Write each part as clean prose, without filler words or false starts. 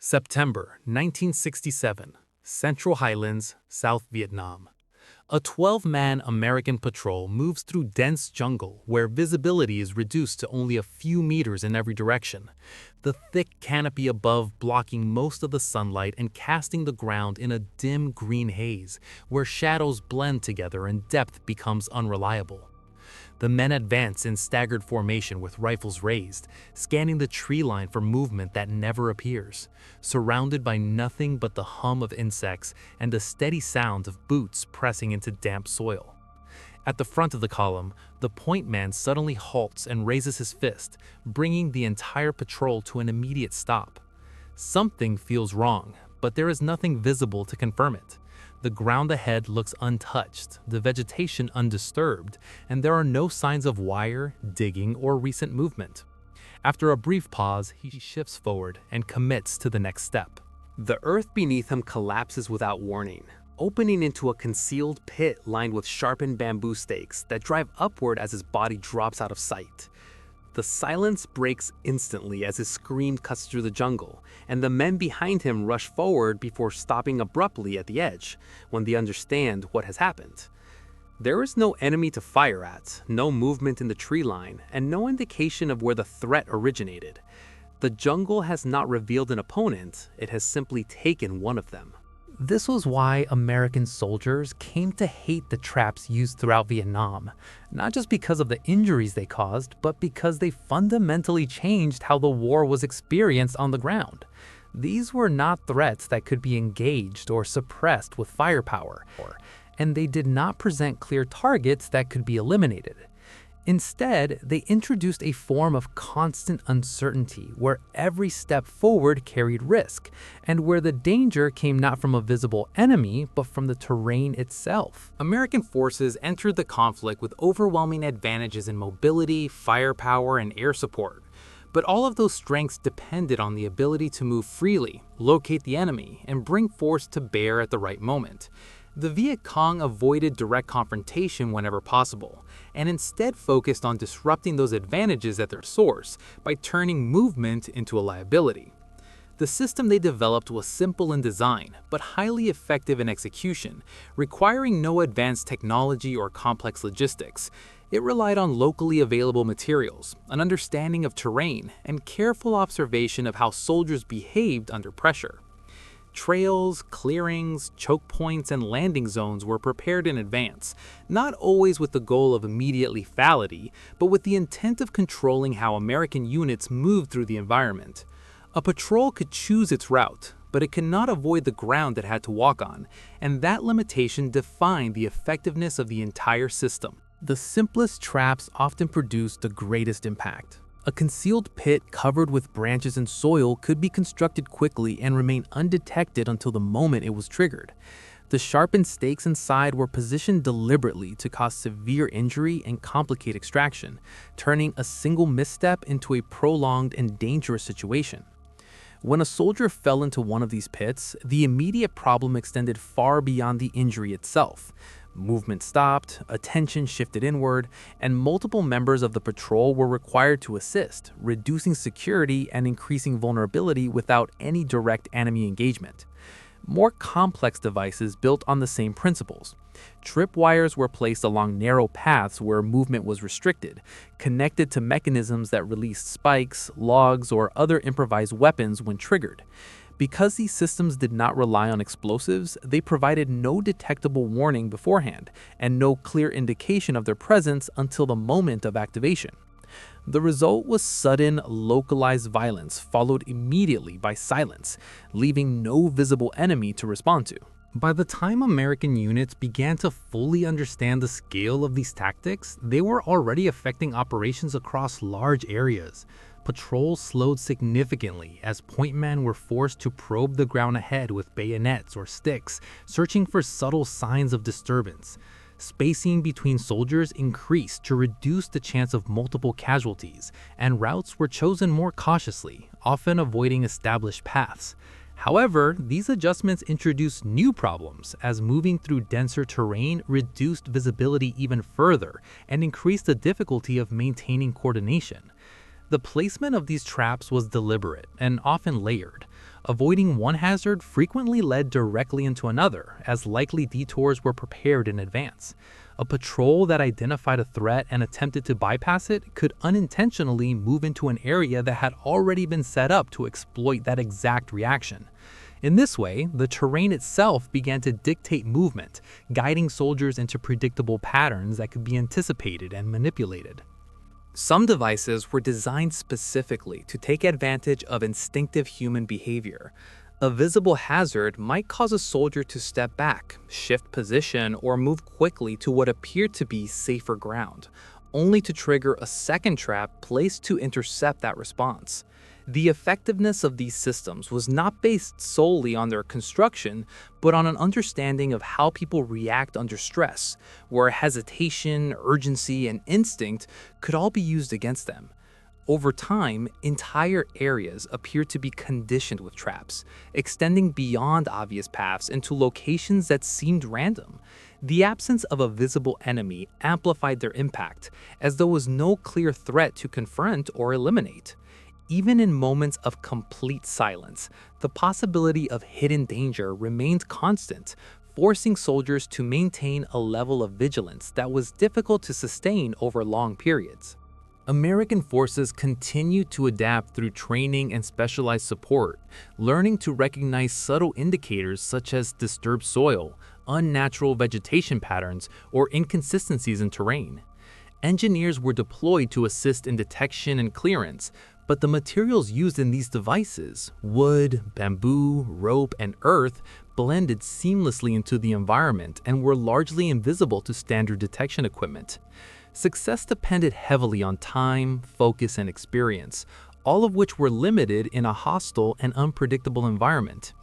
September 1967, Central Highlands, South Vietnam. A 12-man American patrol moves through dense jungle where visibility is reduced to only a few meters in every direction, the thick canopy above blocking most of the sunlight and casting the ground in a dim green haze where shadows blend together and depth becomes unreliable. The men advance in staggered formation with rifles raised, scanning the tree line for movement that never appears, surrounded by nothing but the hum of insects and the steady sound of boots pressing into damp soil. At the front of the column, the point man suddenly halts and raises his fist, bringing the entire patrol to an immediate stop. Something feels wrong, but there is nothing visible to confirm it. The ground ahead looks untouched, the vegetation undisturbed, and there are no signs of wire, digging, or recent movement. After a brief pause, he shifts forward and commits to the next step. The earth beneath him collapses without warning, opening into a concealed pit lined with sharpened bamboo stakes that drive upward as his body drops out of sight. The silence breaks instantly as his scream cuts through the jungle, and the men behind him rush forward before stopping abruptly at the edge when they understand what has happened. There is no enemy to fire at, no movement in the tree line, and no indication of where the threat originated. The jungle has not revealed an opponent, it has simply taken one of them. This was why American soldiers came to hate the traps used throughout Vietnam, not just because of the injuries they caused, but because they fundamentally changed how the war was experienced on the ground. These were not threats that could be engaged or suppressed with firepower, and they did not present clear targets that could be eliminated. Instead, they introduced a form of constant uncertainty where every step forward carried risk, and where the danger came not from a visible enemy, but from the terrain itself. American forces entered the conflict with overwhelming advantages in mobility, firepower, and air support. But all of those strengths depended on the ability to move freely, locate the enemy, and bring force to bear at the right moment. The Viet Cong avoided direct confrontation whenever possible, and instead focused on disrupting those advantages at their source by turning movement into a liability. The system they developed was simple in design, but highly effective in execution, requiring no advanced technology or complex logistics. It relied on locally available materials, an understanding of terrain, and careful observation of how soldiers behaved under pressure. Trails, clearings, choke points, and landing zones were prepared in advance, not always with the goal of immediate lethality, but with the intent of controlling how American units moved through the environment. A patrol could choose its route, but it could not avoid the ground it had to walk on, and that limitation defined the effectiveness of the entire system. The simplest traps often produced the greatest impact. A concealed pit covered with branches and soil could be constructed quickly and remain undetected until the moment it was triggered. The sharpened stakes inside were positioned deliberately to cause severe injury and complicate extraction, turning a single misstep into a prolonged and dangerous situation. When a soldier fell into one of these pits, the immediate problem extended far beyond the injury itself. Movement stopped, attention shifted inward, and multiple members of the patrol were required to assist, reducing security and increasing vulnerability without any direct enemy engagement. More complex devices built on the same principles. Tripwires were placed along narrow paths where movement was restricted, connected to mechanisms that released spikes, logs, or other improvised weapons when triggered. Because these systems did not rely on explosives, they provided no detectable warning beforehand and no clear indication of their presence until the moment of activation. The result was sudden, localized violence followed immediately by silence, leaving no visible enemy to respond to. By the time American units began to fully understand the scale of these tactics, they were already affecting operations across large areas. Patrols slowed significantly as point men were forced to probe the ground ahead with bayonets or sticks, searching for subtle signs of disturbance. Spacing between soldiers increased to reduce the chance of multiple casualties, and routes were chosen more cautiously, often avoiding established paths. However, these adjustments introduced new problems as moving through denser terrain reduced visibility even further and increased the difficulty of maintaining coordination. The placement of these traps was deliberate and often layered. Avoiding one hazard frequently led directly into another, as likely detours were prepared in advance. A patrol that identified a threat and attempted to bypass it could unintentionally move into an area that had already been set up to exploit that exact reaction. In this way, the terrain itself began to dictate movement, guiding soldiers into predictable patterns that could be anticipated and manipulated. Some devices were designed specifically to take advantage of instinctive human behavior. A visible hazard might cause a soldier to step back, shift position, or move quickly to what appeared to be safer ground, only to trigger a second trap placed to intercept that response. The effectiveness of these systems was not based solely on their construction, but on an understanding of how people react under stress, where hesitation, urgency, and instinct could all be used against them. Over time, entire areas appeared to be conditioned with traps, extending beyond obvious paths into locations that seemed random. The absence of a visible enemy amplified their impact, as there was no clear threat to confront or eliminate. Even in moments of complete silence, the possibility of hidden danger remained constant, forcing soldiers to maintain a level of vigilance that was difficult to sustain over long periods. American forces continued to adapt through training and specialized support, learning to recognize subtle indicators such as disturbed soil, unnatural vegetation patterns, or inconsistencies in terrain. Engineers were deployed to assist in detection and clearance, but the materials used in these devices, wood, bamboo, rope, and earth, blended seamlessly into the environment and were largely invisible to standard detection equipment. Success depended heavily on time, focus, and experience, all of which were limited in a hostile and unpredictable environment.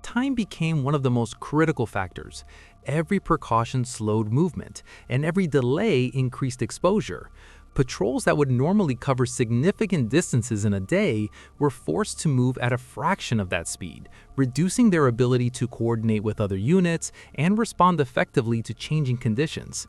Time became one of the most critical factors. Every precaution slowed movement, and every delay increased exposure. Patrols that would normally cover significant distances in a day were forced to move at a fraction of that speed, reducing their ability to coordinate with other units and respond effectively to changing conditions.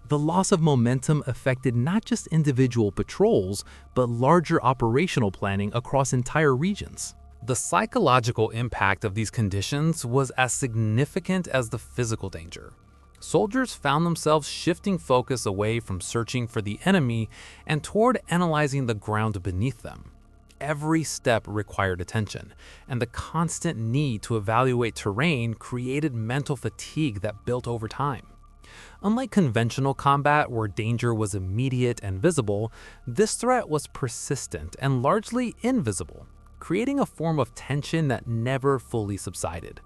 The loss of momentum affected not just individual patrols, but larger operational planning across entire regions. The psychological impact of these conditions was as significant as the physical danger. Soldiers found themselves shifting focus away from searching for the enemy and toward analyzing the ground beneath them. Every step required attention, and the constant need to evaluate terrain created mental fatigue that built over time. Unlike conventional combat where danger was immediate and visible, this threat was persistent and largely invisible, creating a form of tension that never fully subsided.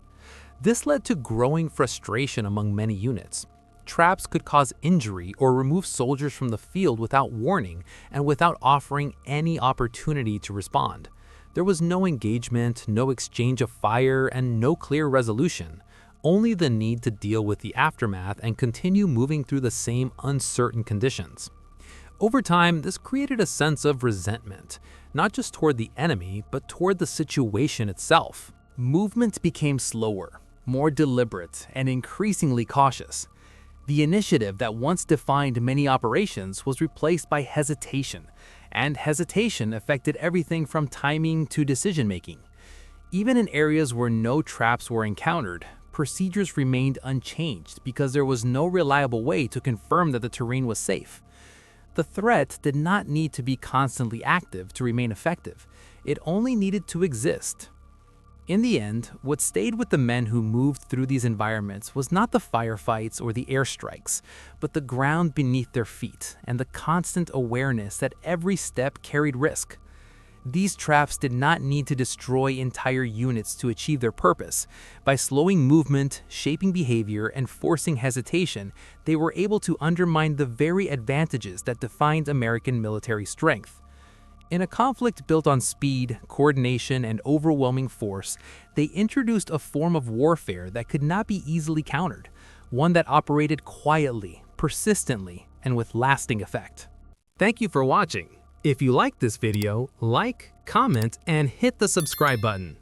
This led to growing frustration among many units. Traps could cause injury or remove soldiers from the field without warning and without offering any opportunity to respond. There was no engagement, no exchange of fire, and no clear resolution, only the need to deal with the aftermath and continue moving through the same uncertain conditions. Over time, this created a sense of resentment, not just toward the enemy, but toward the situation itself. Movement became slower, more deliberate, and increasingly cautious. The initiative that once defined many operations was replaced by hesitation, and hesitation affected everything from timing to decision-making. Even in areas where no traps were encountered, procedures remained unchanged because there was no reliable way to confirm that the terrain was safe. The threat did not need to be constantly active to remain effective. It only needed to exist. In the end, what stayed with the men who moved through these environments was not the firefights or the airstrikes, but the ground beneath their feet and the constant awareness that every step carried risk. These traps did not need to destroy entire units to achieve their purpose. By slowing movement, shaping behavior, and forcing hesitation, they were able to undermine the very advantages that defined American military strength. In a conflict built on speed, coordination, and overwhelming force, they introduced a form of warfare that could not be easily countered, one that operated quietly, persistently, and with lasting effect. Thank you for watching. If you liked this video, like, comment, and hit the subscribe button.